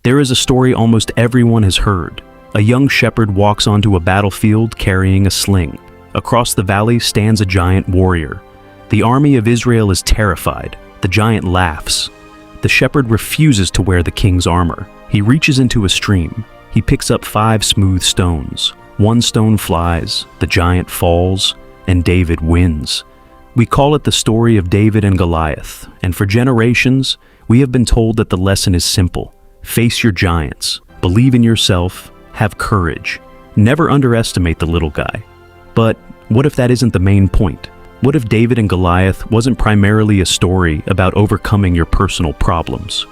There is a story almost everyone has heard. A young shepherd walks onto a battlefield carrying a sling. Across the valley stands a giant warrior. The army of Israel is terrified. The giant laughs. The shepherd refuses to wear the king's armor. He reaches into a stream. He picks up 5 smooth stones. 1 stone flies, the giant falls, and David wins. We call it the story of David and Goliath, and for generations, we have been told that the lesson is simple. Face your giants, believe in yourself, have courage. Never underestimate the little guy. But what if that isn't the main point? What if David and Goliath wasn't primarily a story about overcoming your personal problems?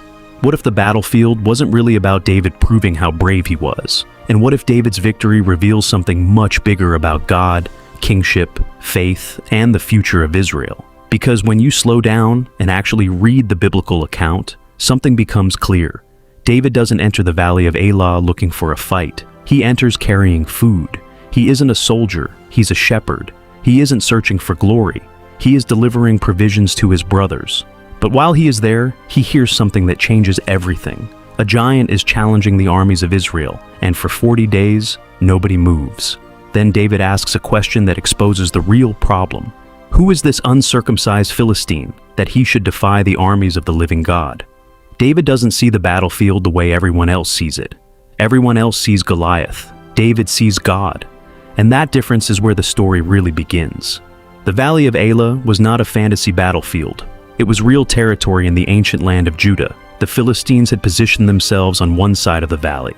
What if the battlefield wasn't really about David proving how brave he was? And what if David's victory reveals something much bigger about God, kingship, faith, and the future of Israel? Because when you slow down and actually read the biblical account, something becomes clear. David doesn't enter the valley of Elah looking for a fight. He enters carrying food. He isn't a soldier, he's a shepherd. He isn't searching for glory. He is delivering provisions to his brothers. But while he is there, he hears something that changes everything. A giant is challenging the armies of Israel, and for 40 days, nobody moves. Then David asks a question that exposes the real problem. Who is this uncircumcised Philistine that he should defy the armies of the living God? David doesn't see the battlefield the way everyone else sees it. Everyone else sees Goliath. David sees God. And that difference is where the story really begins. The Valley of Elah was not a fantasy battlefield. It was real territory in the ancient land of Judah. The Philistines had positioned themselves on one side of the valley.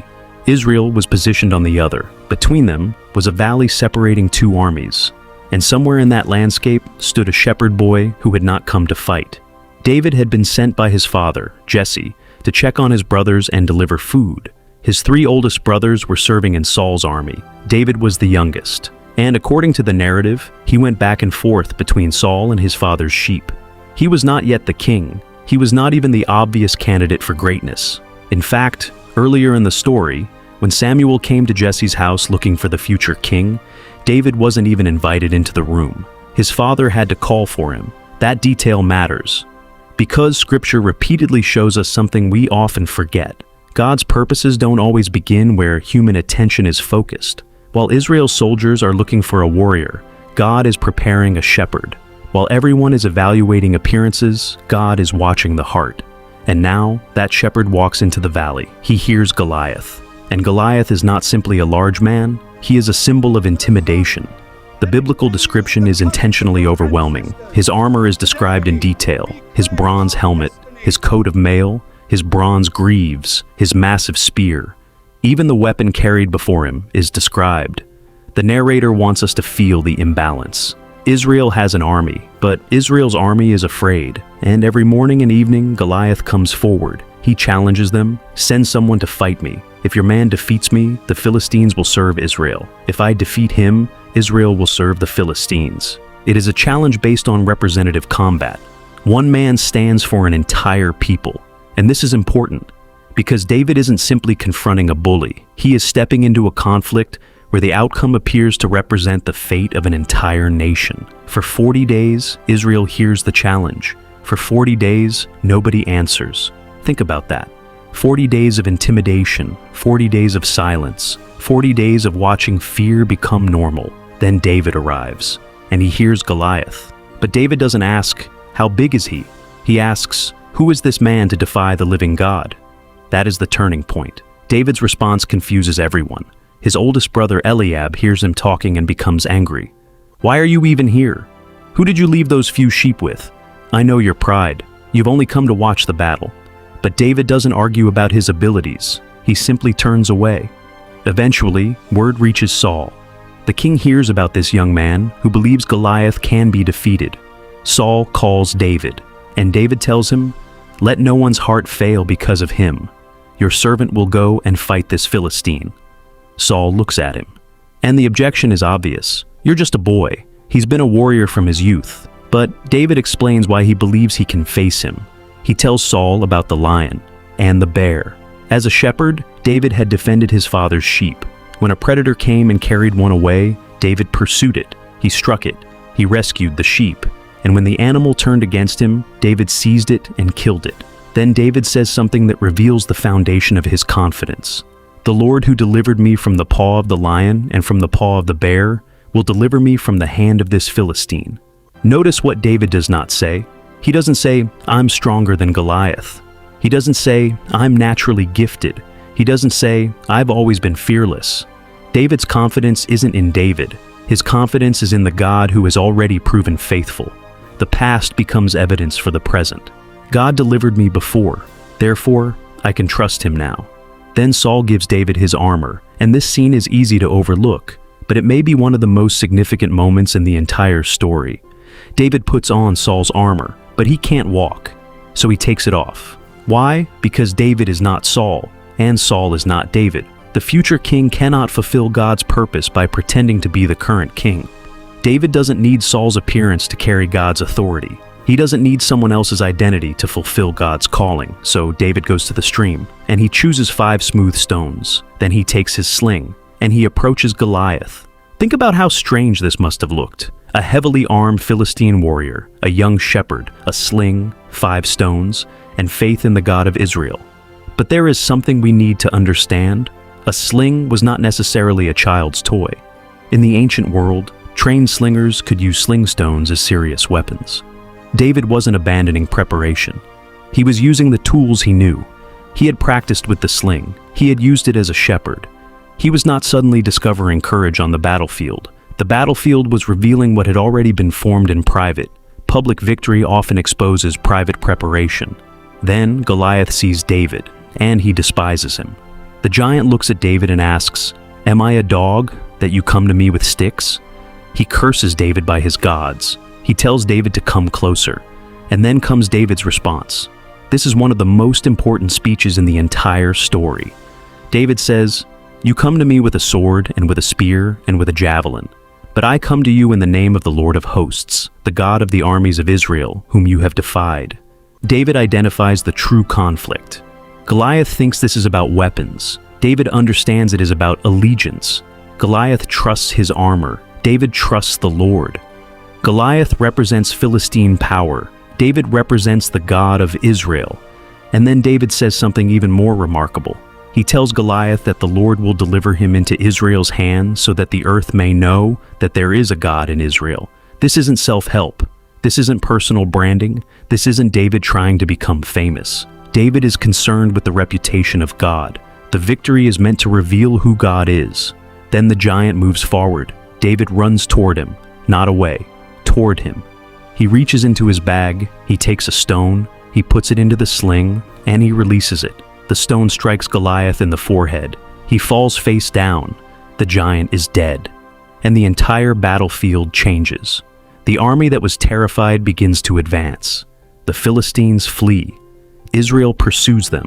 Israel was positioned on the other. Between them was a valley separating 2 armies. And somewhere in that landscape stood a shepherd boy who had not come to fight. David had been sent by his father, Jesse, to check on his brothers and deliver food. His 3 oldest brothers were serving in Saul's army. David was the youngest. And according to the narrative, he went back and forth between Saul and his father's sheep. He was not yet the king. He was not even the obvious candidate for greatness. In fact, earlier in the story, when Samuel came to Jesse's house looking for the future king, David wasn't even invited into the room. His father had to call for him. That detail matters. Because Scripture repeatedly shows us something we often forget. God's purposes don't always begin where human attention is focused. While Israel's soldiers are looking for a warrior, God is preparing a shepherd. While everyone is evaluating appearances, God is watching the heart. And now, that shepherd walks into the valley. He hears Goliath. And Goliath is not simply a large man, he is a symbol of intimidation. The biblical description is intentionally overwhelming. His armor is described in detail. His bronze helmet, his coat of mail, his bronze greaves, his massive spear. Even the weapon carried before him is described. The narrator wants us to feel the imbalance. Israel has an army, but Israel's army is afraid, and every morning and evening Goliath comes forward. He challenges them, "Send someone to fight me. If your man defeats me, the Philistines will serve Israel. If I defeat him, Israel will serve the Philistines." It is a challenge based on representative combat. One man stands for an entire people. And this is important, because David isn't simply confronting a bully. He is stepping into a conflict where the outcome appears to represent the fate of an entire nation. For 40 days, Israel hears the challenge. For 40 days, nobody answers. Think about that. 40 days of intimidation, 40 days of silence, 40 days of watching fear become normal. Then David arrives, and he hears Goliath. But David doesn't ask, "How big is he?" He asks, "Who is this man to defy the living God?" That is the turning point. David's response confuses everyone. His oldest brother Eliab hears him talking and becomes angry. "Why are you even here? Who did you leave those few sheep with? I know your pride. You've only come to watch the battle." But David doesn't argue about his abilities. He simply turns away. Eventually, word reaches Saul. The king hears about this young man who believes Goliath can be defeated. Saul calls David, and David tells him, "Let no one's heart fail because of him. Your servant will go and fight this Philistine." Saul looks at him, and the objection is obvious. "You're just a boy." He's been a warrior from his youth. But David explains why he believes he can face him. He tells Saul about the lion and the bear. As a shepherd, David had defended his father's sheep. When a predator came and carried one away, David pursued it. He struck it. He rescued the sheep. And when the animal turned against him, David seized it and killed it. Then David says something that reveals the foundation of his confidence. The Lord who delivered me from the paw of the lion and from the paw of the bear will deliver me from the hand of this Philistine. Notice what David does not say. He doesn't say, I'm stronger than Goliath. He doesn't say, I'm naturally gifted. He doesn't say, I've always been fearless. David's confidence isn't in David. His confidence is in the God who has already proven faithful. The past becomes evidence for the present. God delivered me before, therefore I can trust him now. Then Saul gives David his armor, and this scene is easy to overlook, but it may be one of the most significant moments in the entire story. David puts on Saul's armor, but he can't walk, so he takes it off. Why? Because David is not Saul, and Saul is not David. The future king cannot fulfill God's purpose by pretending to be the current king. David doesn't need Saul's appearance to carry God's authority. He doesn't need someone else's identity to fulfill God's calling, so David goes to the stream, and he chooses 5 smooth stones. Then he takes his sling, and he approaches Goliath. Think about how strange this must have looked. A heavily armed Philistine warrior, a young shepherd, a sling, 5 stones, and faith in the God of Israel. But there is something we need to understand. A sling was not necessarily a child's toy. In the ancient world, trained slingers could use sling stones as serious weapons. David wasn't abandoning preparation. He was using the tools he knew. He had practiced with the sling. He had used it as a shepherd. He was not suddenly discovering courage on the battlefield. The battlefield was revealing what had already been formed in private. Public victory often exposes private preparation. Then Goliath sees David, and he despises him. The giant looks at David and asks, "Am I a dog that you come to me with sticks?" He curses David by his gods. He tells David to come closer. And then comes David's response. This is one of the most important speeches in the entire story. David says, "You come to me with a sword and with a spear and with a javelin. But I come to you in the name of the Lord of hosts, the God of the armies of Israel, whom you have defied." David identifies the true conflict. Goliath thinks this is about weapons. David understands it is about allegiance. Goliath trusts his armor. David trusts the Lord. Goliath represents Philistine power. David represents the God of Israel. And then David says something even more remarkable. He tells Goliath that the Lord will deliver him into Israel's hand so that the earth may know that there is a God in Israel. This isn't self-help. This isn't personal branding. This isn't David trying to become famous. David is concerned with the reputation of God. The victory is meant to reveal who God is. Then the giant moves forward. David runs toward him, not away, toward him. He reaches into his bag, he takes a stone, he puts it into the sling, and he releases it. The stone strikes Goliath in the forehead. He falls face down. The giant is dead. And the entire battlefield changes. The army that was terrified begins to advance. The Philistines flee. Israel pursues them.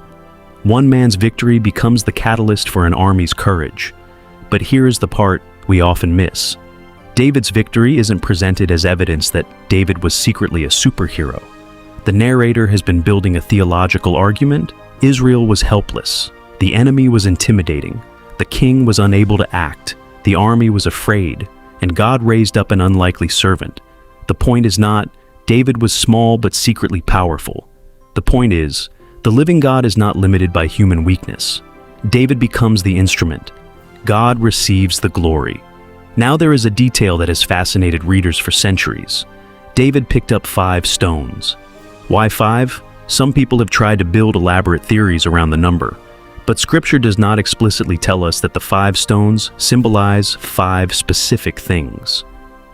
One man's victory becomes the catalyst for an army's courage. But here is the part we often miss. David's victory isn't presented as evidence that David was secretly a superhero. The narrator has been building a theological argument. Israel was helpless. The enemy was intimidating. The king was unable to act. The army was afraid. And God raised up an unlikely servant. The point is not, David was small but secretly powerful. The point is, the living God is not limited by human weakness. David becomes the instrument. God receives the glory. Now there is a detail that has fascinated readers for centuries. David picked up 5 stones. Why 5? Some people have tried to build elaborate theories around the number, but Scripture does not explicitly tell us that the 5 stones symbolize 5 specific things.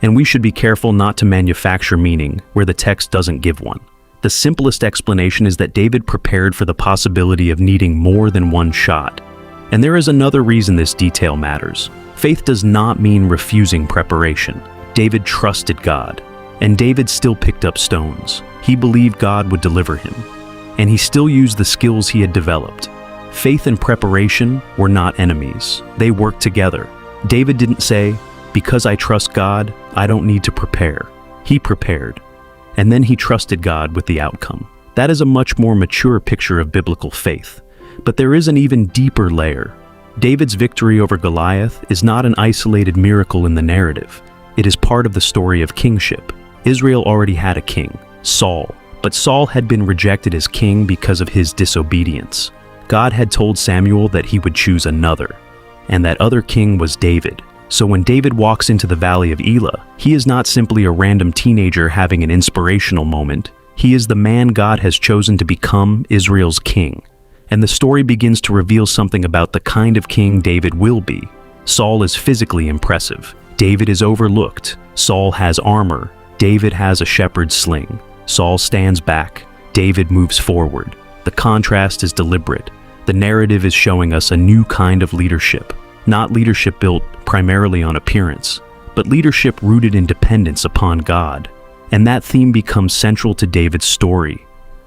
And we should be careful not to manufacture meaning where the text doesn't give one. The simplest explanation is that David prepared for the possibility of needing more than one shot. And there is another reason this detail matters. Faith does not mean refusing preparation. David trusted God, and David still picked up stones. He believed God would deliver him, and he still used the skills he had developed. Faith and preparation were not enemies. They worked together. David didn't say, "Because I trust God, I don't need to prepare." He prepared, and then he trusted God with the outcome. That is a much more mature picture of biblical faith. But there is an even deeper layer. David's victory over Goliath is not an isolated miracle in the narrative. It is part of the story of kingship. Israel already had a king, Saul, But Saul had been rejected as king because of his disobedience. God had told Samuel that he would choose another, and that other king was David. So when David walks into the valley of Elah, he is not simply a random teenager having an inspirational moment. He is the man God has chosen to become Israel's king. And the story begins to reveal something about the kind of king David will be. Saul is physically impressive. David is overlooked. Saul has armor. David has a shepherd's sling. Saul stands back. David moves forward. The contrast is deliberate. The narrative is showing us a new kind of leadership. Not leadership built primarily on appearance, but leadership rooted in dependence upon God. And that theme becomes central to David's story.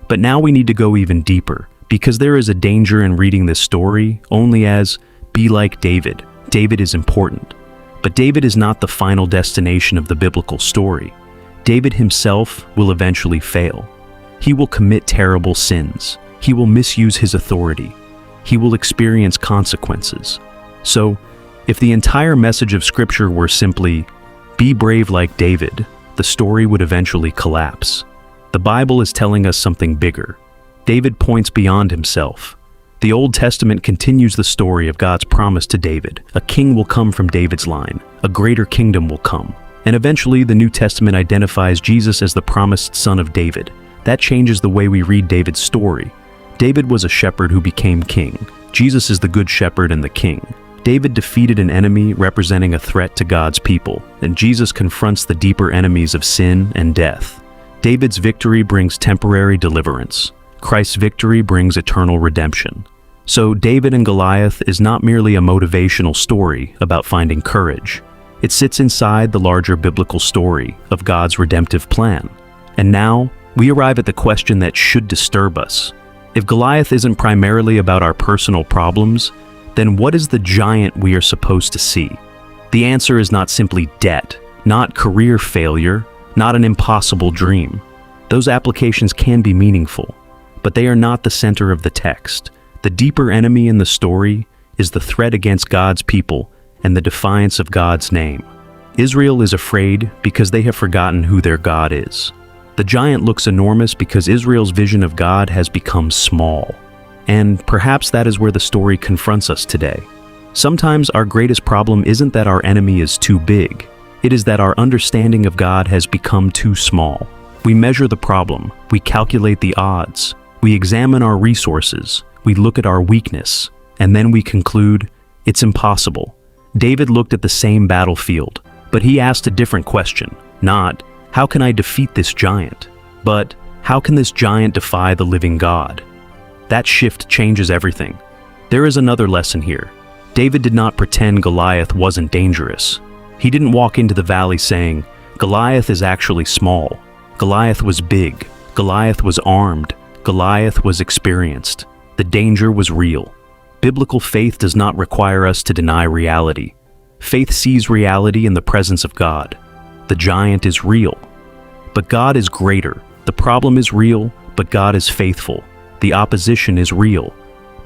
But now we need to go even deeper, because there is a danger in reading this story only as, be like David. David is important. But David is not the final destination of the biblical story. David himself will eventually fail. He will commit terrible sins. He will misuse his authority. He will experience consequences. So, if the entire message of Scripture were simply, be brave like David, the story would eventually collapse. The Bible is telling us something bigger. David points beyond himself. The Old Testament continues the story of God's promise to David. A king will come from David's line. A greater kingdom will come. And eventually, the New Testament identifies Jesus as the promised son of David. That changes the way we read David's story. David was a shepherd who became king. Jesus is the good shepherd and the king. David defeated an enemy representing a threat to God's people, and Jesus confronts the deeper enemies of sin and death. David's victory brings temporary deliverance. Christ's victory brings eternal redemption. So David and Goliath is not merely a motivational story about finding courage. It sits inside the larger biblical story of God's redemptive plan. And now, we arrive at the question that should disturb us. If Goliath isn't primarily about our personal problems, then what is the giant we are supposed to see? The answer is not simply debt, not career failure, not an impossible dream. Those applications can be meaningful, but they are not the center of the text. The deeper enemy in the story is the threat against God's people and the defiance of God's name. Israel is afraid because they have forgotten who their God is. The giant looks enormous because Israel's vision of God has become small. And perhaps that is where the story confronts us today. Sometimes our greatest problem isn't that our enemy is too big. It is that our understanding of God has become too small. We measure the problem, we calculate the odds, we examine our resources, we look at our weakness, and then we conclude, it's impossible. David looked at the same battlefield, but he asked a different question. Not, how can I defeat this giant? But, how can this giant defy the living God? That shift changes everything. There is another lesson here. David did not pretend Goliath wasn't dangerous. He didn't walk into the valley saying, Goliath is actually small. Goliath was big. Goliath was armed. Goliath was experienced. The danger was real. Biblical faith does not require us to deny reality. Faith sees reality in the presence of God. The giant is real. But God is greater. The problem is real, but God is faithful. The opposition is real,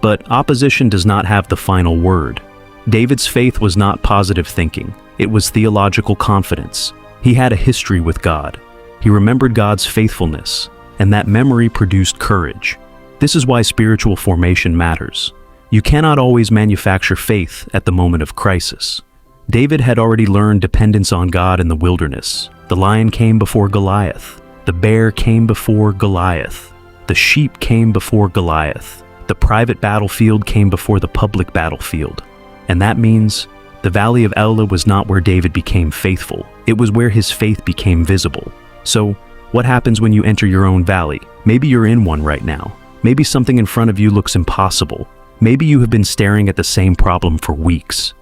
but opposition does not have the final word. David's faith was not positive thinking. It was theological confidence. He had a history with God. He remembered God's faithfulness, and that memory produced courage. This is why spiritual formation matters. You cannot always manufacture faith at the moment of crisis. David had already learned dependence on God in the wilderness. The lion came before Goliath. The bear came before Goliath. The sheep came before Goliath. The private battlefield came before the public battlefield. And that means the valley of Elah was not where David became faithful. It was where his faith became visible. So, what happens when you enter your own valley? Maybe you're in one right now. Maybe something in front of you looks impossible. Maybe you have been staring at the same problem for weeks.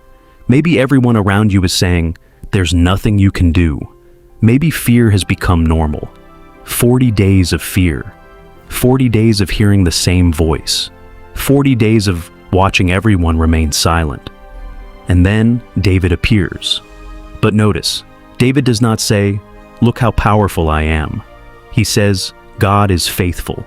Maybe everyone around you is saying, there's nothing you can do. Maybe fear has become normal. 40 days of fear. 40 days of hearing the same voice. 40 days of watching everyone remain silent. And then David appears. But notice, David does not say, look how powerful I am. He says, God is faithful.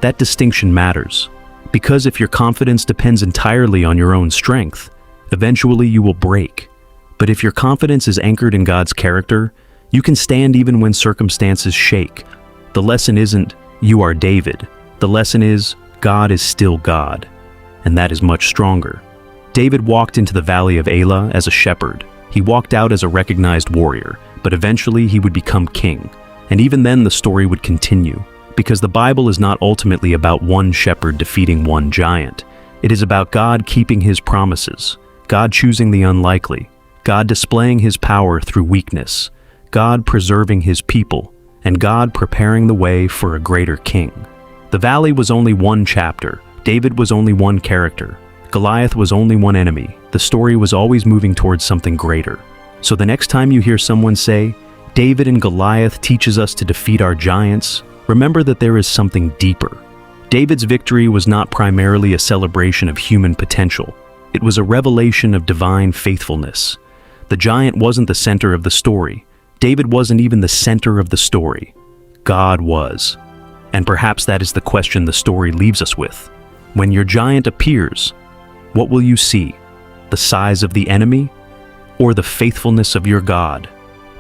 That distinction matters, because if your confidence depends entirely on your own strength, eventually you will break. But if your confidence is anchored in God's character, you can stand even when circumstances shake. The lesson isn't, you are David. The lesson is, God is still God, and that is much stronger. David walked into the valley of Elah as a shepherd. He walked out as a recognized warrior, but eventually he would become king. And even then the story would continue, because the Bible is not ultimately about one shepherd defeating one giant. It is about God keeping his promises, God choosing the unlikely, God displaying his power through weakness, God preserving his people, and God preparing the way for a greater king. The valley was only one chapter. David was only one character. Goliath was only one enemy. The story was always moving towards something greater. So the next time you hear someone say, David and Goliath teaches us to defeat our giants, remember that there is something deeper. David's victory was not primarily a celebration of human potential. It was a revelation of divine faithfulness. The giant wasn't the center of the story. David wasn't even the center of the story. God was. And perhaps that is the question the story leaves us with. When your giant appears, what will you see? The size of the enemy or the faithfulness of your God?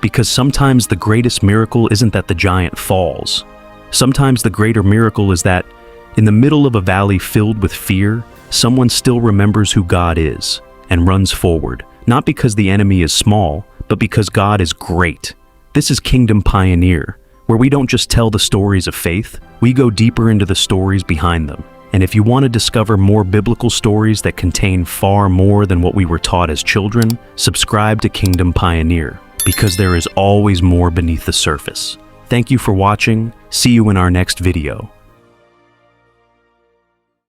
Because sometimes the greatest miracle isn't that the giant falls. Sometimes the greater miracle is that, in the middle of a valley filled with fear, someone still remembers who God is and runs forward, not because the enemy is small, but because God is great. This is Kingdom Pioneer, where we don't just tell the stories of faith, we go deeper into the stories behind them. And if you want to discover more biblical stories that contain far more than what we were taught as children, subscribe to Kingdom Pioneer, because there is always more beneath the surface. Thank you for watching. See you in our next video.